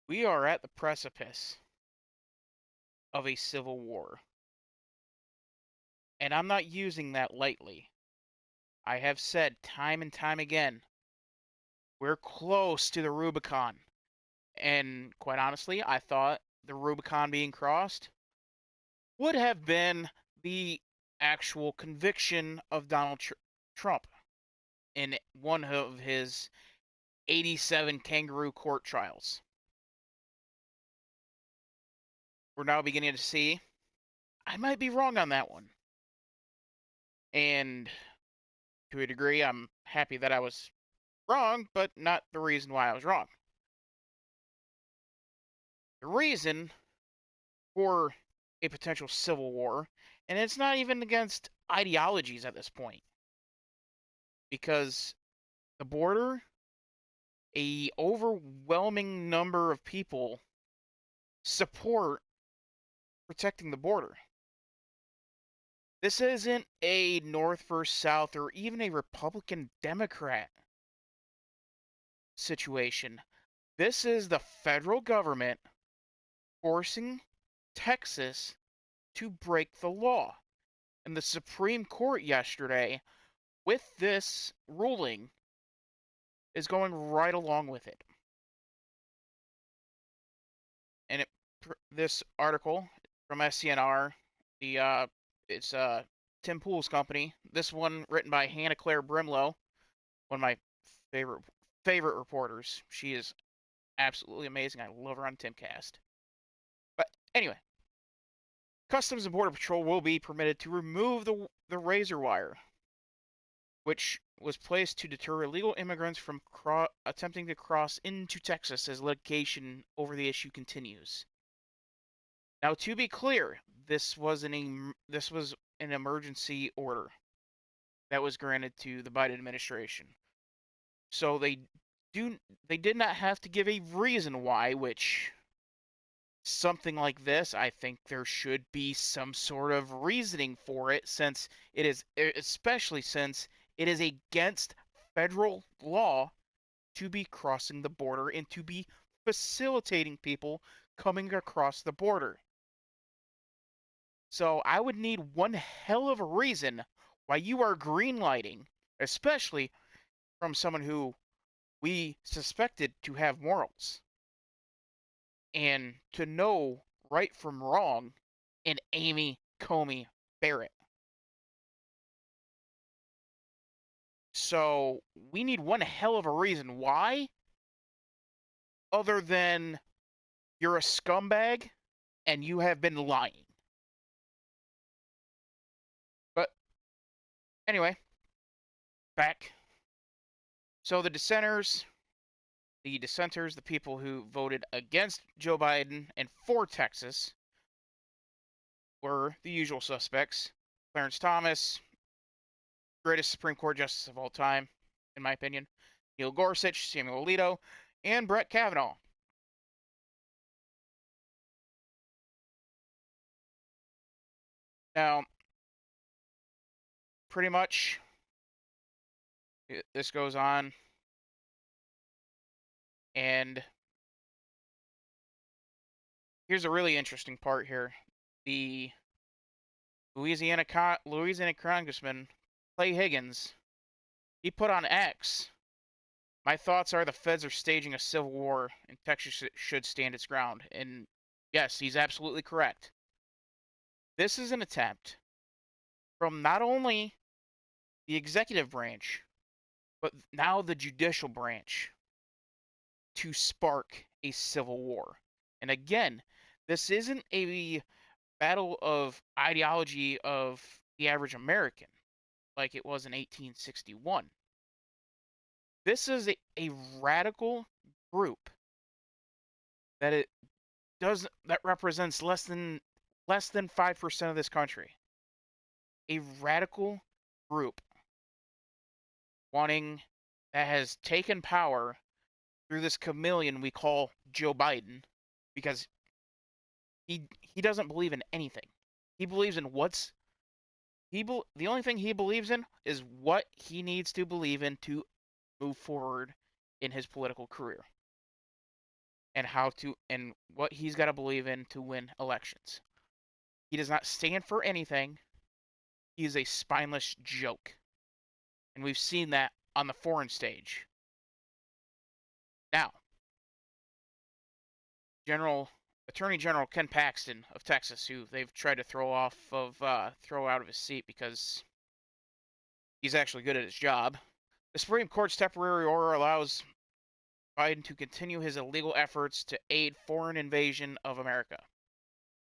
We are at the precipice of a civil war, and I'm not using that lightly. I have said time and time again, we're close to the Rubicon. And quite honestly, I thought the Rubicon being crossed would have been the actual conviction of Trump in one of his 87 kangaroo court trials. We're now beginning to see I might be wrong on that one. And to a degree, I'm happy that I was wrong, but not the reason why I was wrong. The reason for a potential civil war, and it's not even against ideologies at this point, because the border, a overwhelming number of people support protecting the border. This isn't a North versus South or even a Republican Democrat situation. This is the federal government forcing Texas to break the law. And the Supreme Court yesterday, with this ruling, is going right along with it. And this article from SCNR, it's Tim Pool's company. This one written by Hannah Claire Brimlow, one of my favorite reporters. She is absolutely amazing. I love her on Timcast. But anyway, Customs and Border Patrol will be permitted to remove the razor wire, which was placed to deter illegal immigrants from attempting to cross into Texas as litigation over the issue continues. Now, to be clear, this was an emergency order that was granted to the Biden administration. So they did not have to give a reason why, which something like this, I think there should be some sort of reasoning for it, since it is, especially since it is against federal law to be crossing the border and to be facilitating people coming across the border. So I would need one hell of a reason why you are greenlighting, especially from someone who we suspected to have morals and to know right from wrong in Amy Comey Barrett. So we need one hell of a reason why, other than you're a scumbag and you have been lying. But anyway, back. So the dissenters, the people who voted against Joe Biden and for Texas, were the usual suspects: Clarence Thomas, greatest Supreme Court justice of all time, in my opinion, Neil Gorsuch, Samuel Alito, and Brett Kavanaugh. Now, pretty much, this goes on, and here's a really interesting part here. The Louisiana Congressman Clay Higgins, he put on X, "My thoughts are the feds are staging a civil war and Texas should stand its ground." And yes, he's absolutely correct. This is an attempt from not only the executive branch, but now the judicial branch, to spark a civil war. And again, this isn't a battle of ideology of the average American like it was in 1861. This is a radical group that it does that represents less than 5% of this country. A radical group wanting that has taken power through this chameleon we call Joe Biden, because he doesn't believe in anything. He believes in the only thing he believes in is what he needs to believe in to move forward in his political career. and what he's got to believe in to win elections. He does not stand for anything. He is a spineless joke. And we've seen that on the foreign stage. Now, Attorney General Ken Paxton of Texas, who they've tried to throw out of his seat because he's actually good at his job. The Supreme Court's temporary order allows Biden to continue his illegal efforts to aid foreign invasion of America.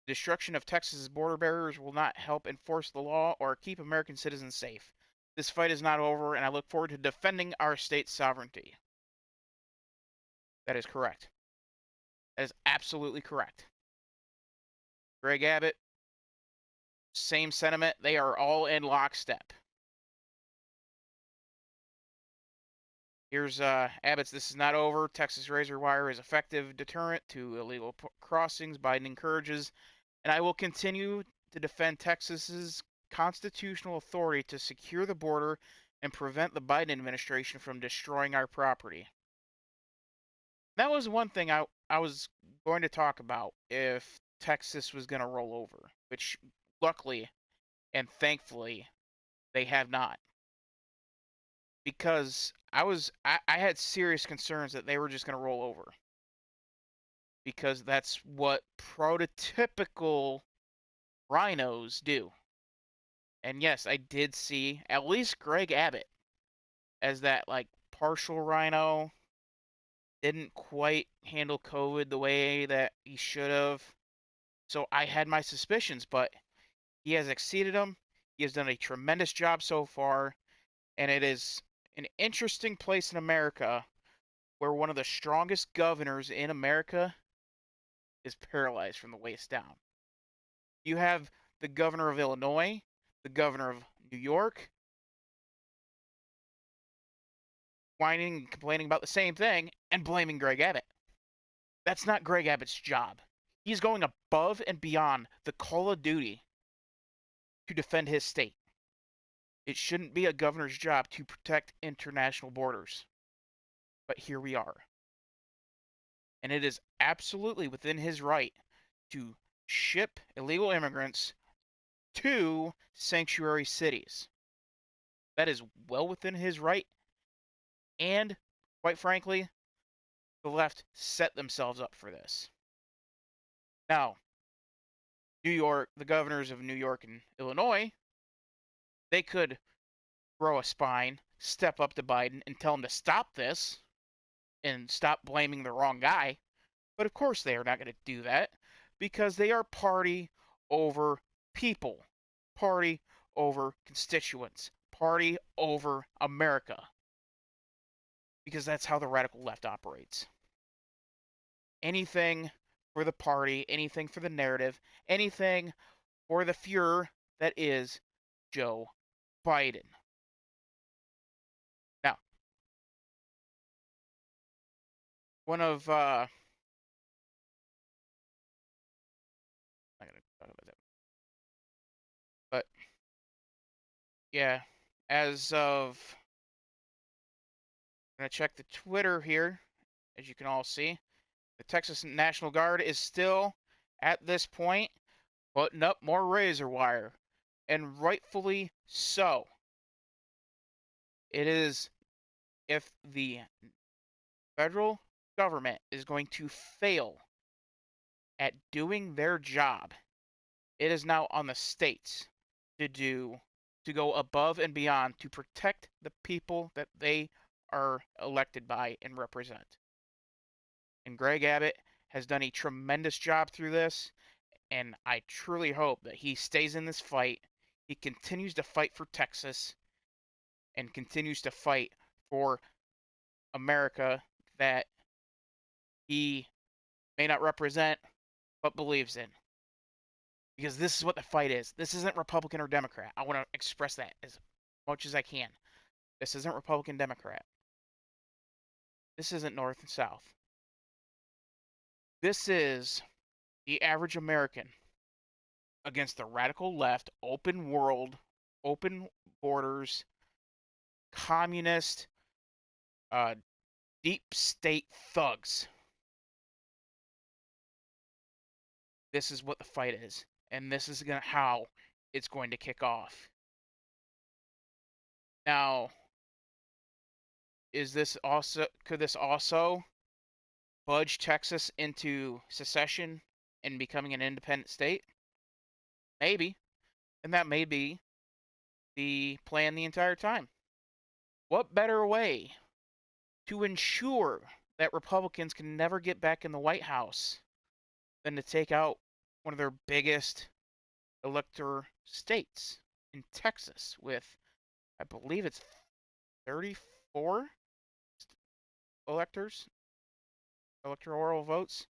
The destruction of Texas's border barriers will not help enforce the law or keep American citizens safe. This fight is not over, and I look forward to defending our state's sovereignty. That is correct. That is absolutely correct. Greg Abbott, same sentiment. They are all in lockstep. Here's Abbott's "This is not over. Texas razor wire is effective deterrent to illegal crossings. Biden encourages, and I will continue to defend Texas's constitutional authority to secure the border and prevent the Biden administration from destroying our property." That was one thing I was going to talk about if Texas was going to roll over, which luckily and thankfully they have not. Because I had serious concerns that they were just going to roll over. Because that's what prototypical rhinos do. And yes, I did see at least Greg Abbott as that like partial rhino. Didn't quite handle COVID the way that he should have. So I had my suspicions, but he has exceeded them. He has done a tremendous job so far. And it is an interesting place in America where one of the strongest governors in America is paralyzed from the waist down. You have the governor of Illinois, the governor of New York, whining and complaining about the same thing and blaming Greg Abbott. That's not Greg Abbott's job. He's going above and beyond the call of duty to defend his state. It shouldn't be a governor's job to protect international borders. But here we are. And it is absolutely within his right to ship illegal immigrants to sanctuary cities. That is well within his right. And, quite frankly, the left set themselves up for this. Now, New York, the governors of New York and Illinois, they could grow a spine, step up to Biden, and tell him to stop this and stop blaming the wrong guy. But of course they are not going to do that because they are party over people, party over constituents, party over America. Because that's how the radical left operates. Anything for the party, anything for the narrative, anything for the Fuhrer that is Joe Biden. Now, one of I'm not gonna talk about that, but yeah, as of I'm gonna check the Twitter here, as you can all see, the Texas National Guard is still at this point putting up more razor wire, and rightfully so. It is if the federal government is going to fail at doing their job, it is now on the states to go above and beyond to protect the people that they are elected by and represent. And Greg Abbott has done a tremendous job through this, and I truly hope that he stays in this fight. He continues to fight for Texas and continues to fight for America that he may not represent but believes in. Because this is what the fight is. This isn't Republican or Democrat. I want to express that as much as I can. This isn't Republican Democrat. This isn't North and South. This is the average American against the radical left, open world, open borders, communist, deep state thugs this is what the fight is, and this is how it's going to kick off. Now, could this also budge Texas into secession and becoming an independent state? Maybe. And that may be the plan the entire time. What better way to ensure that Republicans can never get back in the White House than to take out one of their biggest elector states in Texas with, I believe it's 34 electoral votes?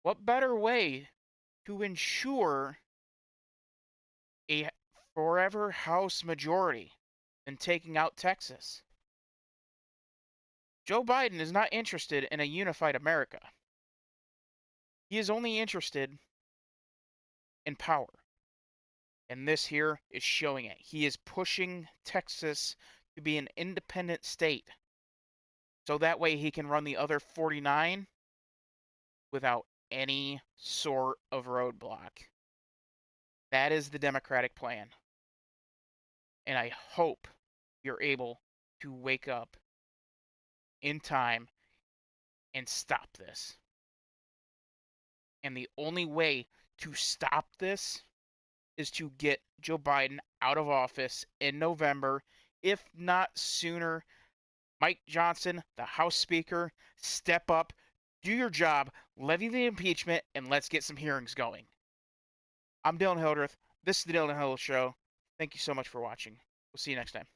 What better way to ensure a forever House majority than taking out Texas? Joe Biden is not interested in a unified America. He is only interested in power. And this here is showing it. He is pushing Texas to be an independent state. So that way he can run the other 49 without any sort of roadblock. That is the Democratic plan. And I hope you're able to wake up in time and stop this. And the only way to stop this is to get Joe Biden out of office in November, if not sooner. Mike Johnson, the House Speaker, step up, do your job, levy the impeachment, and let's get some hearings going. I'm Dylan Hildreth. This is the Dylan Hildreth Show. Thank you so much for watching. We'll see you next time.